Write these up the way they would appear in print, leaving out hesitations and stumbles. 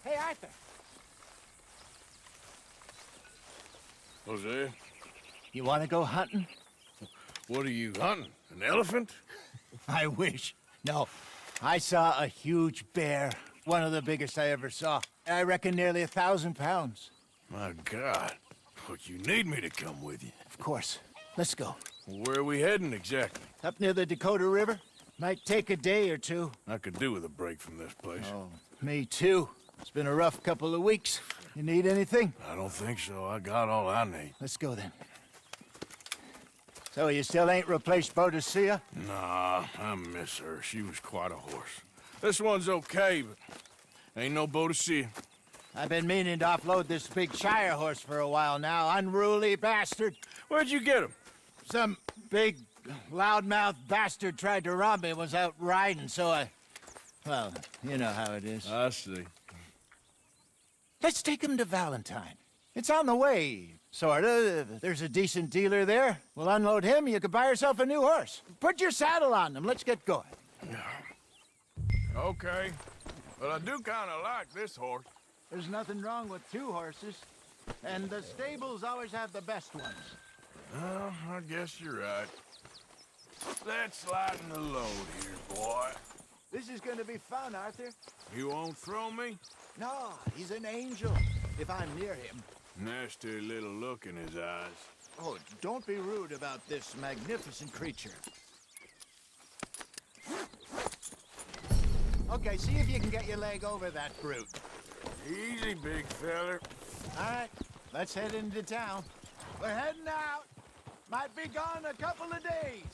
Hey, Arthur. Jose, You want to go hunting? what are you hunting? An elephant? I wish. No. I saw a huge bear. One of the biggest I ever saw. I reckon nearly 1,000 pounds. My God. Look, you need me to come with you. Of course. Let's go. Where are we heading exactly? Up near the Dakota River. Might take a day or two. I could do with a break from this place. Oh, me too. It's been a rough couple of weeks. You need anything? I don't think so. I got all I need. Let's go then. So you still ain't replaced Boadicea? Nah, I miss her. She was quite a horse. This one's okay, but ain't no Boadicea. I've been meaning to offload this big Shire horse for a while now. Unruly bastard. Where'd you get him? Some big, loudmouth bastard tried to rob me, was out riding, so I... Well, you know how it is. I see. Let's take him to Valentine. It's on the way, sorta. There's a decent dealer there. We'll unload him, you could buy yourself a new horse. Put your saddle on him, let's get going. Okay. But I do kind of like this horse. There's nothing wrong with two horses. And the stables always have the best ones. Well, I guess you're right. Let's lighten the load here, boy. This is gonna be fun, Arthur. You won't throw me? No, he's an angel, if I'm near him. Nasty little look in his eyes. Oh, don't be rude about this magnificent creature. Okay, see if you can get your leg over that brute. Easy, big feller. All right, let's head into town. We're heading out. Might be gone a couple of days.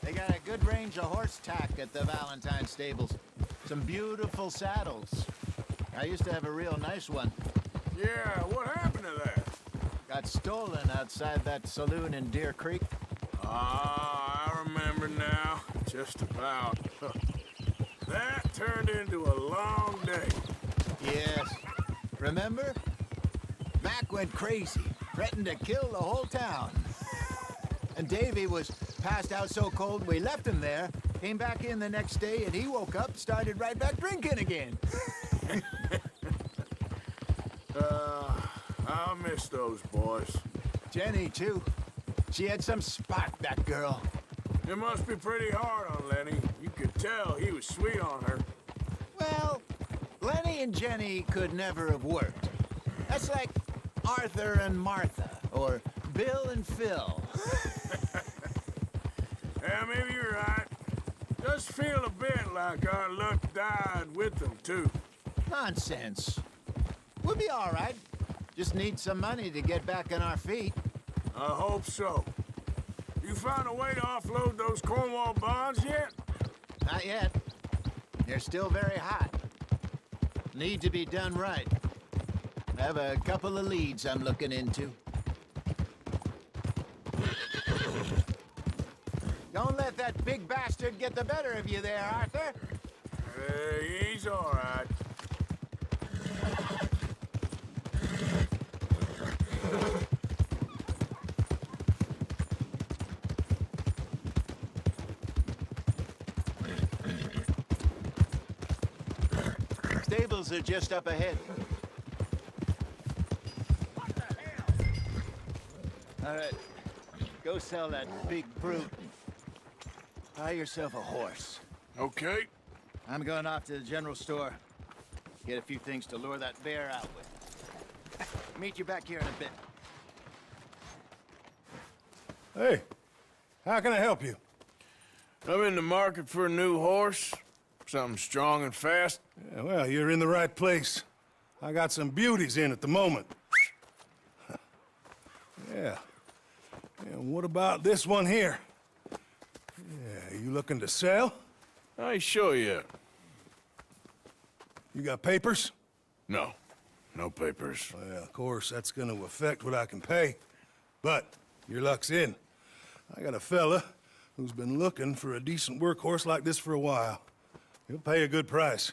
They got a good range of horse tack at the Valentine stables. Some beautiful saddles. I used to have a real nice one. Yeah, what happened to that? Got stolen outside that saloon in Deer Creek. Ah, I remember now. Just about. That turned into a long day. Yes. Remember? Mac went crazy, threatened to kill the whole town. And Davy was passed out so cold we left him there, came back in the next day, and he woke up, started right back drinking again. I'll miss those boys. Jenny, too. She had some spark, that girl. It must be pretty hard on Lenny. You could tell he was sweet on her. Well, Lenny and Jenny could never have worked. That's like Arthur and Martha, or Bill and Phil. Yeah, maybe you're right. Does feel a bit like our luck died with them, too. Nonsense. We'll be all right. Just need some money to get back on our feet. I hope so. You found a way to offload those Cornwall bonds yet? Not yet. They're still very hot. Need to be done right. I have a couple of leads I'm looking into. Don't let that big bastard get the better of you there, Arthur. He's all right. Stables are just up ahead. What the hell? All right. Go sell that big brute. Buy yourself a horse. Okay. I'm going off to the general store. Get a few things to lure that bear out with. Meet you back here in a bit. Hey, how can I help you? I'm in the market for a new horse. Something strong and fast. Yeah, well, you're in the right place. I got some beauties in at the moment. Yeah. And what about this one here? Yeah, you looking to sell? I ain't sure yet. You got papers? No. No papers. Well, of course, that's gonna affect what I can pay. But your luck's in. I got a fella who's been looking for a decent workhorse like this for a while. He'll pay a good price.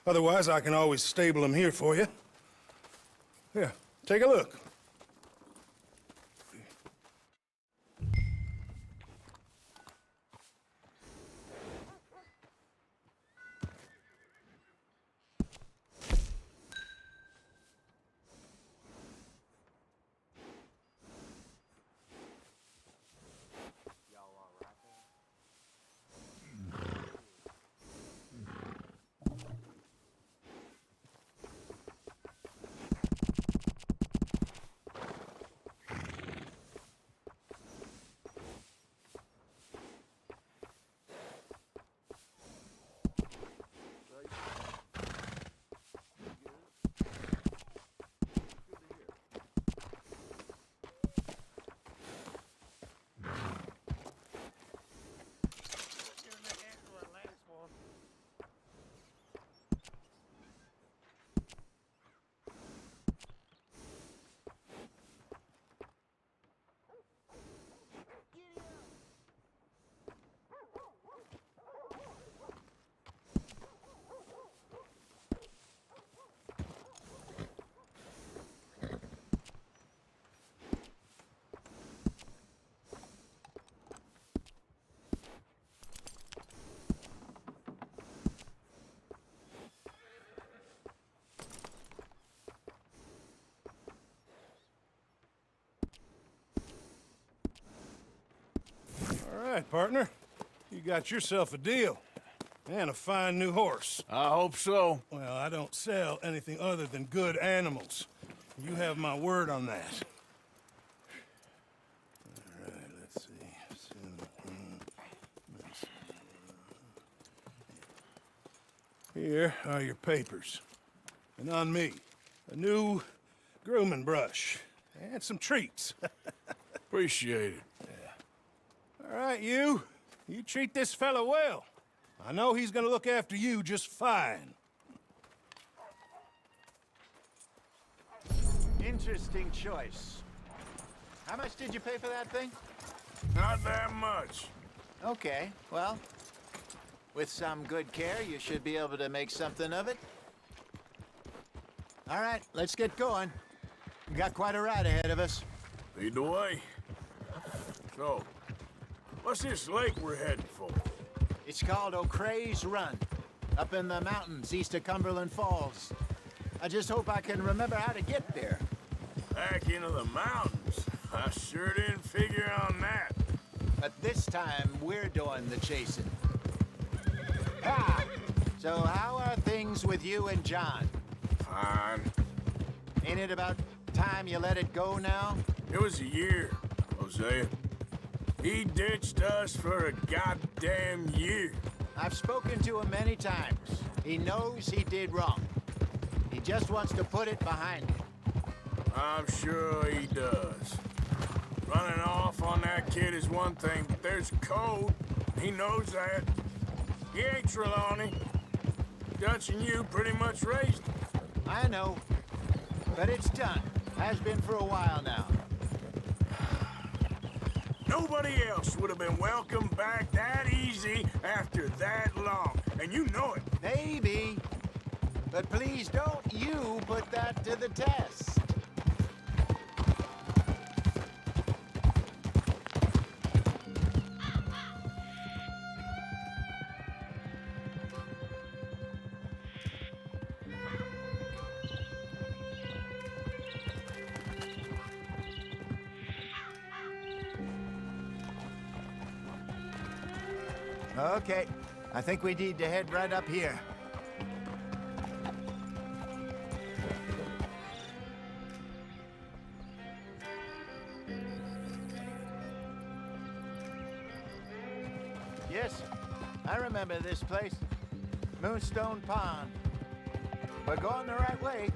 Otherwise, I can always stable him here for you. Here, take a look. right, partner. You got yourself a deal. And a fine new horse. I hope so. Well, I don't sell anything other than good animals. You have my word on that. All right, let's see. Here are your papers. And on me, a new grooming brush. And some treats. Appreciate it. All right, you. You treat this fella well. I know he's gonna look after you just fine. Interesting choice. How much did you pay for that thing? Not that much. Okay, well, with some good care, you should be able to make something of it. All right, let's get going. We got quite a ride ahead of us. Lead the way. So, what's this lake we're heading for? It's called O'Creagh's Run, up in the mountains east of Cumberland Falls. I just hope I can remember how to get there. Back into the mountains? I sure didn't figure on that. But this time, we're doing the chasing. Ah! So how are things with you and John? Fine. Ain't it about time you let it go now? It was a year, Hosea. He ditched us for a goddamn year. I've spoken to him many times. He knows he did wrong. He just wants to put it behind him. I'm sure he does. Running off on that kid is one thing, but there's code. He knows that. He ain't Trelawney. Dutch and you pretty much raised him. I know. But it's done. Has been for a while now. Nobody else would have been welcomed back that easy after that long. And you know it. Maybe. But please don't you put that to the test. Okay, I think we need to head right up here. Yes, I remember this place. Moonstone Pond. We're going the right way.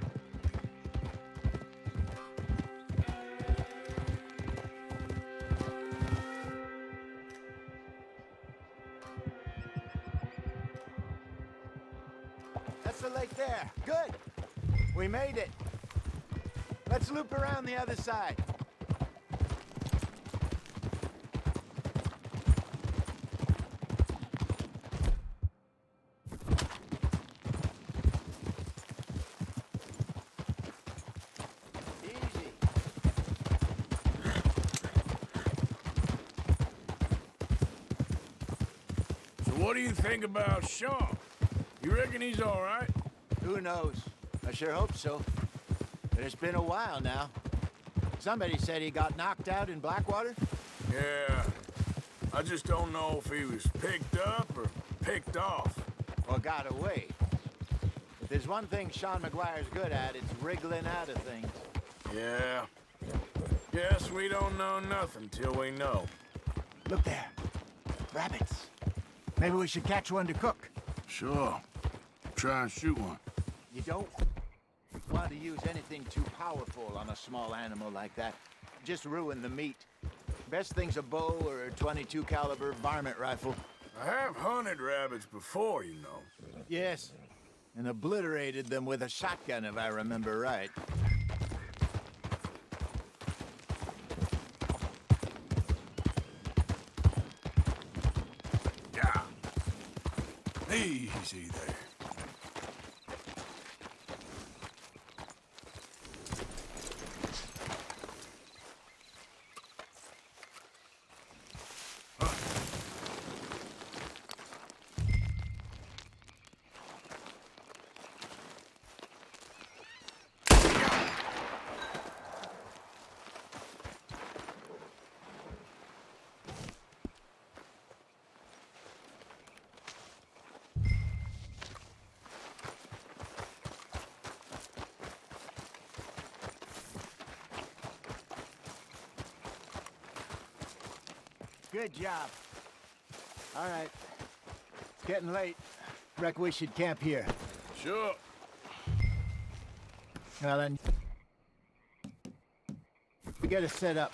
That's the lake there. Good. We made it. Let's loop around the other side. Easy. So what do you think about Sean? You reckon he's all right? Who knows? I sure hope so. But it's been a while now. Somebody said he got knocked out in Blackwater? Yeah. I just don't know if he was picked up or picked off. Or got away. If there's one thing Sean McGuire's good at, it's wriggling out of things. Yeah. Guess we don't know nothing till we know. Look there. Rabbits. Maybe we should catch one to cook. Sure. Try and shoot one. You don't want to use anything too powerful on a small animal like that. Just ruin the meat. Best thing's a bow or a .22 caliber varmint rifle. I have hunted rabbits before, you know. Yes, and obliterated them with a shotgun, if I remember right. Yeah. Easy there. Good job. All right. It's getting late. Reckon we should camp here. Sure. Well, then... we get it set up.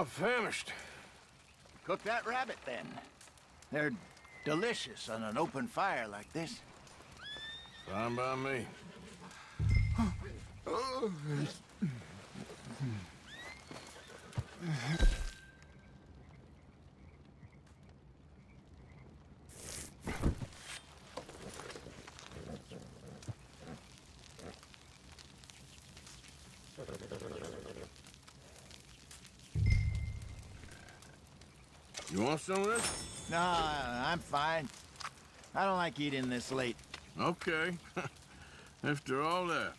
I'm famished. Cook that rabbit, then. They're delicious on an open fire like this. Fine by me. You want some of this? No, I'm fine. I don't like eating this late. Okay. After all that.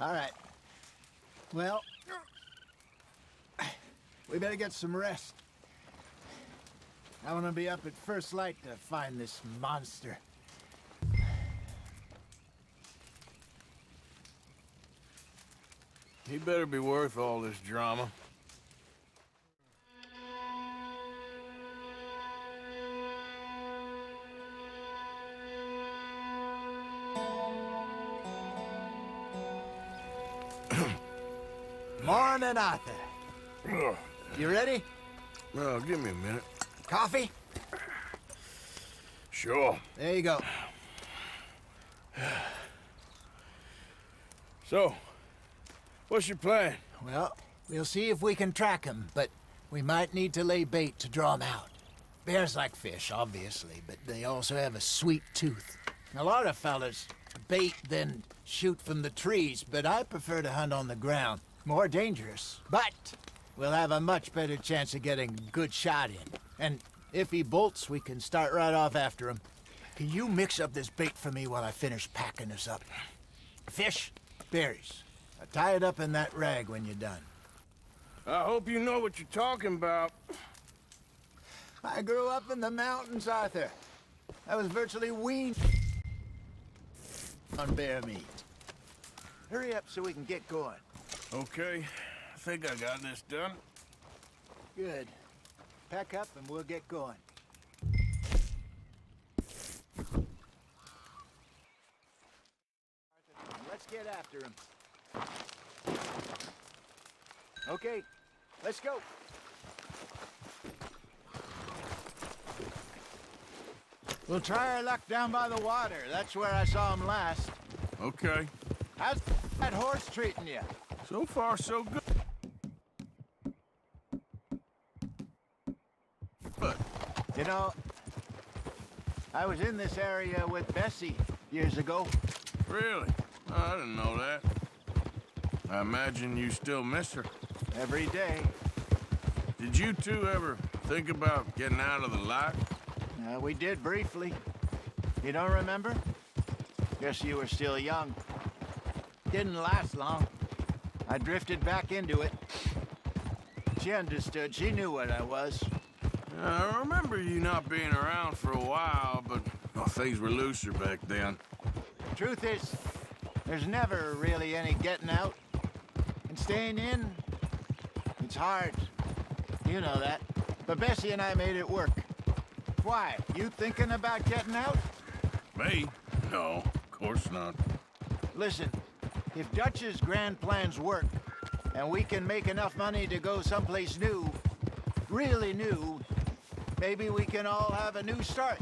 All right. Well, we better get some rest. I want to be up at first light to find this monster. He better be worth all this drama. Morning, Arthur. You ready? Well, give me a minute. Coffee? Sure. There you go. So, what's your plan? Well, we'll see if we can track him, but we might need to lay bait to draw him out. Bears like fish, obviously, but they also have a sweet tooth. A lot of fellas bait, then shoot from the trees, but I prefer to hunt on the ground. More dangerous, but we'll have a much better chance of getting a good shot in. And if he bolts, we can start right off after him. Can you mix up this bait for me while I finish packing this up? Fish, berries. Tie it up in that rag when you're done. I hope you know what you're talking about. I grew up in the mountains, Arthur. I was virtually weaned on bear meat. Hurry up so we can get going. Okay, I think I got this done. Good. Pack up and we'll get going. Let's get after him. Okay, let's go. We'll try our luck down by the water. That's where I saw him last. Okay. How's that horse treating you? So far, so good. But You know, I was in this area with Bessie years ago. really, I didn't know that. I imagine you still miss her. Every day. Did you two ever think about getting out of the light? We did briefly. You don't remember? Guess you were still young. Didn't last long. I drifted back into it. She understood. She knew what I was. I remember you not being around for a while, but well, things were looser back then. Truth is, there's never really any getting out. And staying in, it's hard. You know that. But Bessie and I made it work. Why? You thinking about getting out? Me? No, of course not. Listen, if Dutch's grand plans work, and we can make enough money to go someplace new, really new, maybe we can all have a new start.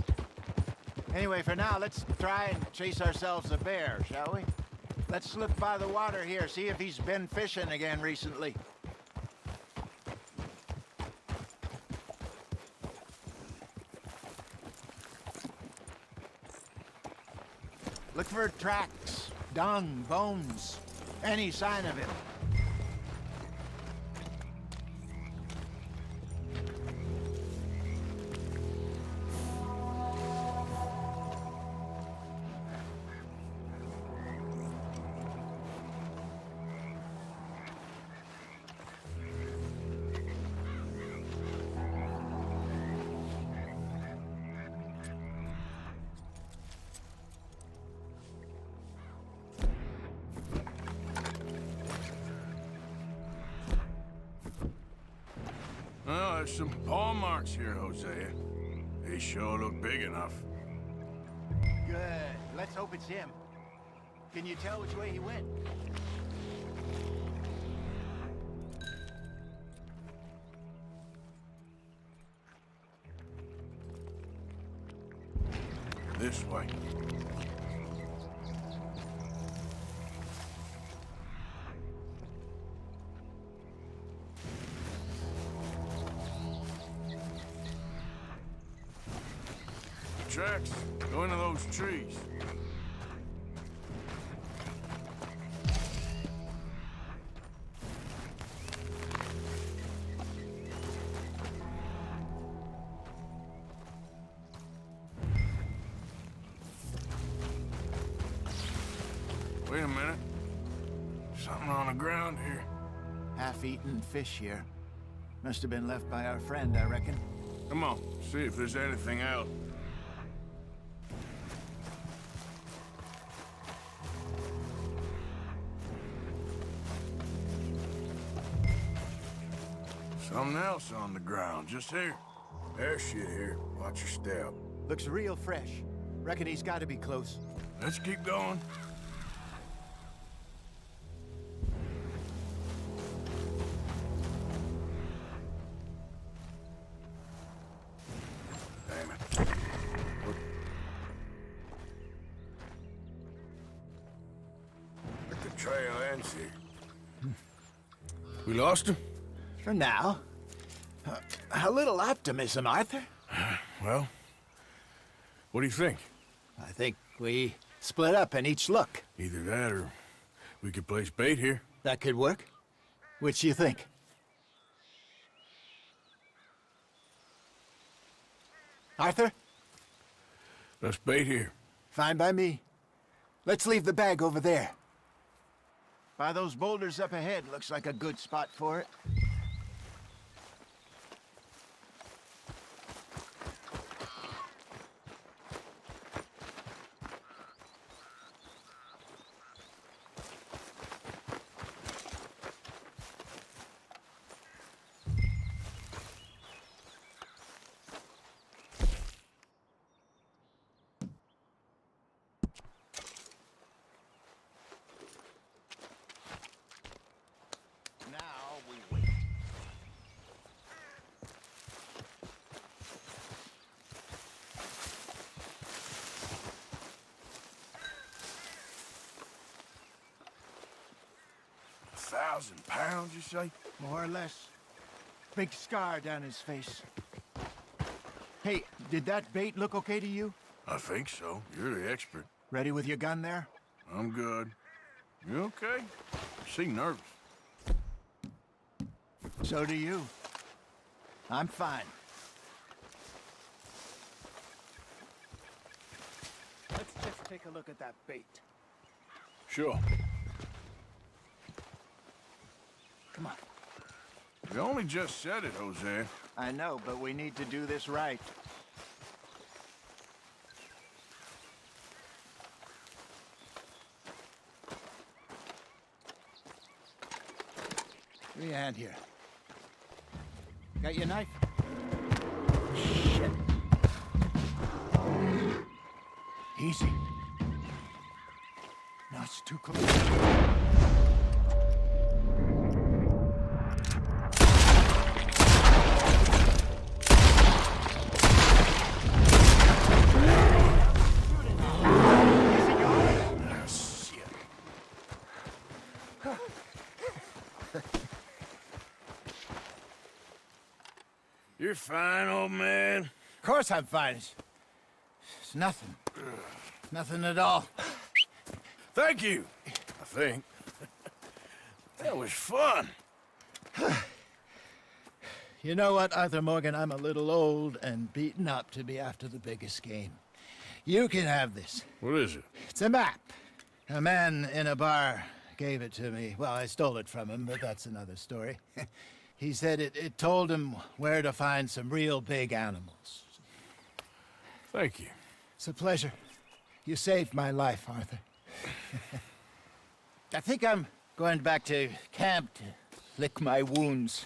Anyway, for now, let's try and chase ourselves a bear, shall we? Let's slip by the water here, see if he's been fishing again recently. Look for tracks, dung, bones, any sign of him. Well, there's some paw marks here, Hosea. They sure look big enough. Good. Let's hope it's him. Can you tell which way he went? This way. Tracks. Go into those trees. Wait a minute. Something on the ground here. Half-eaten fish here. Must have been left by our friend, I reckon. Come on, see if there's anything out. Something else on the ground, just here. There's shit here. Watch your step. Looks real fresh. Reckon he's got to be close. Let's keep going. Damn it. Look, the trail ends here. We lost him? For now. A little optimism, Arthur. Well, what do you think? I think we split up and each look. Either that or we could place bait here. That could work. Which you think? Arthur? Let's bait here. Fine by me. Let's leave the bag over there. By those boulders up ahead, looks like a good spot for it. Now we wait. £1,000, you say? More or less. Big scar down his face. Hey, did that bait look okay to you? I think so. You're the expert. Ready with your gun there? I'm good. You okay? You seem nervous. So do you. I'm fine. Let's just take a look at that bait. Sure. Come on. You only just said it, Jose. I know, but we need to do this right. Give me a hand here. Got your knife? Shit. Easy. No, it's too close. You're fine, old man. Of course I'm fine. It's nothing. Nothing at all. Thank you, I think. That was fun. You know what, Arthur Morgan? I'm a little old and beaten up to be after the biggest game. You can have this. What is it? It's a map. A man in a bar gave it to me. Well, I stole it from him, but that's another story. He said it told him where to find some real big animals. Thank you. It's a pleasure. You saved my life, Arthur. I think I'm going back to camp to lick my wounds.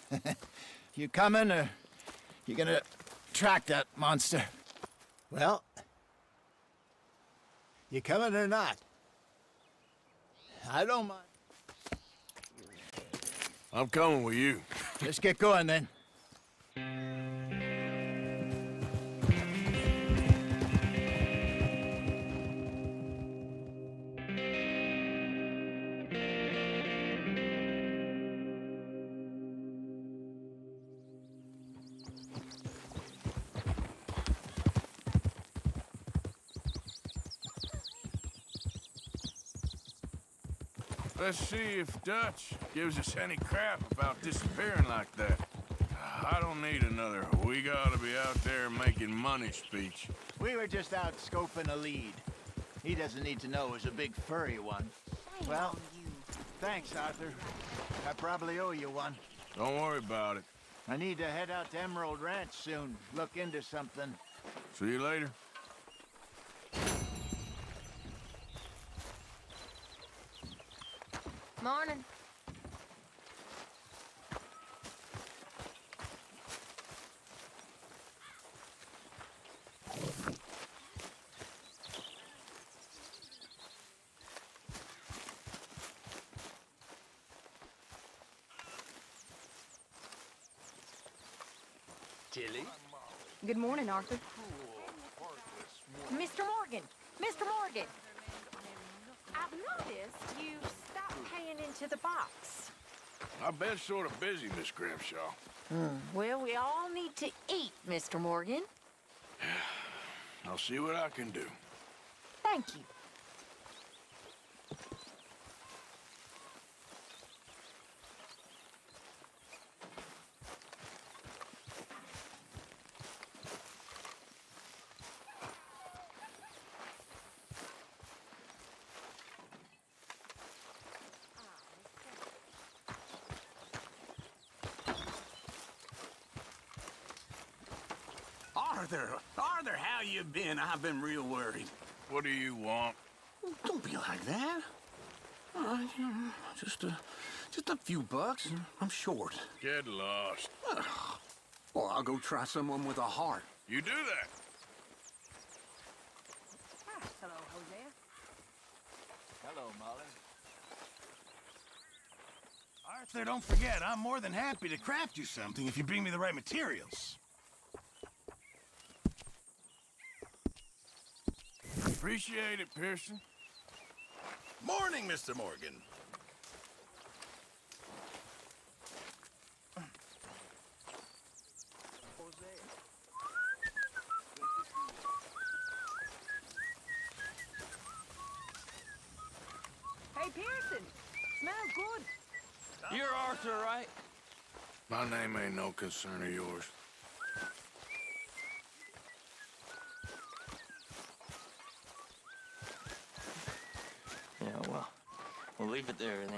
You coming, or you gonna track that monster? Well, you coming or not? I don't mind. I'm coming with you. Let's get going, then. Let's see if Dutch gives us any crap about disappearing like that. I don't need another "we gotta be out there making money" speech. We were just out scoping a lead. He doesn't need to know it was a big furry one. Well, thanks, Arthur. I probably owe you one. Don't worry about it. I need to head out to Emerald Ranch soon. Look into something. See you later. Morning. Tilly? Good morning, Arthur. Mr. Morgan! Mr. Morgan! I've noticed you've stopped paying into the box. I've been sort of busy, Miss Grimshaw. Well, we all need to eat, Mr. Morgan. I'll see what I can do. Thank you. Arthur, how you been? I've been real worried. What do you want? Don't be like that. Just a few bucks. I'm short. Get lost. Well, I'll go try someone with a heart. You do that. Hello, Hosea. Hello, Molly. Arthur, don't forget, I'm more than happy to craft you something if you bring me the right materials. Appreciate it, Pearson. Morning, Mr. Morgan. Hey, Pearson. Smells good. You're Arthur, right? My name ain't no concern of yours. Yeah, well, we'll leave it there then.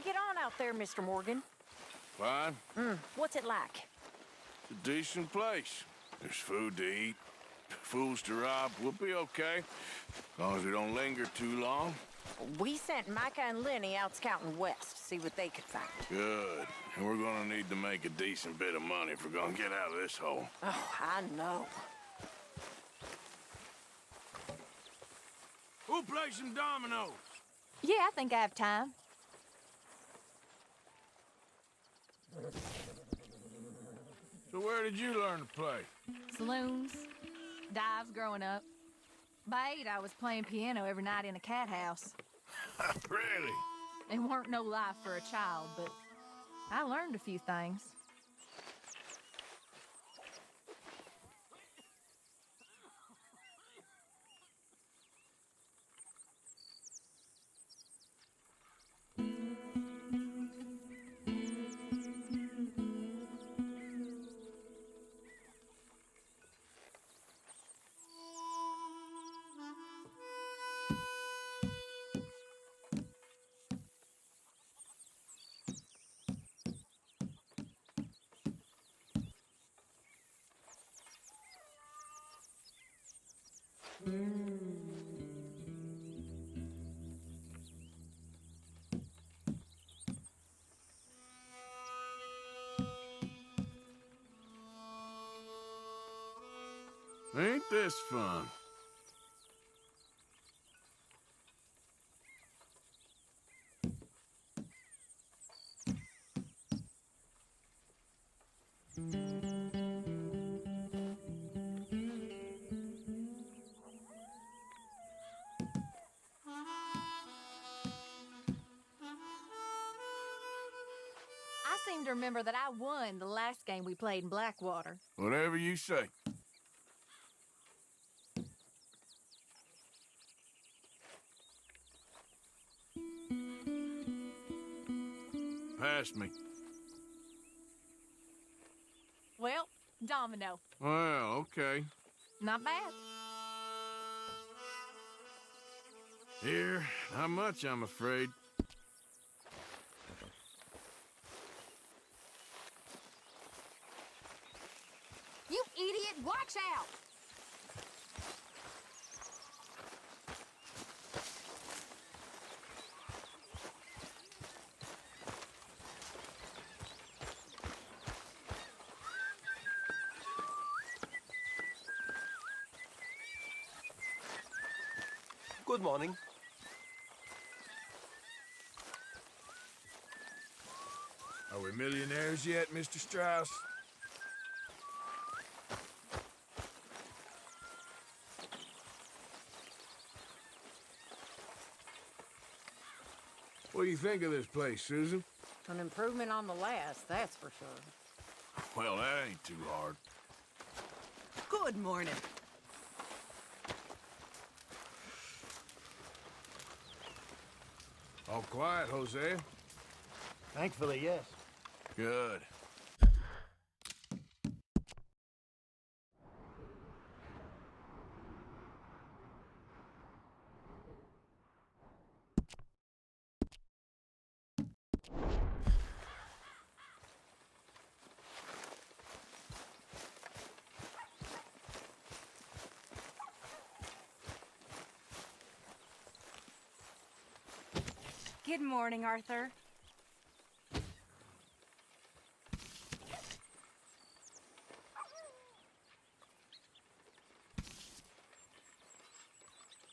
you get on out there, Mr. Morgan? Fine. What's it like? It's a decent place. There's food to eat, fools to rob. We'll be okay. As long as we don't linger too long. We sent Micah and Lenny out scouting west, see what they could find. Good. And we're gonna need to make a decent bit of money if we're gonna get out of this hole. Oh, I know. We'll play some dominoes. Yeah, I think I have time. So where did you learn to play? Saloons, dives growing up. By 8, I was playing piano every night in a cat house. Really? It weren't no life for a child, but I learned a few things. Ain't this fun? I seem to remember that I won the last game we played in Blackwater. Whatever you say. Pass me. Well, domino. Well, okay. Not bad. Here, not much, I'm afraid. You idiot, watch out! Good morning. Are we millionaires yet, Mr. Strauss? What do you think of this place, Susan? An improvement on the last, that's for sure. Well, that ain't too hard. Good morning. All quiet, Hosea? Thankfully, yes. Good. Good morning, Arthur.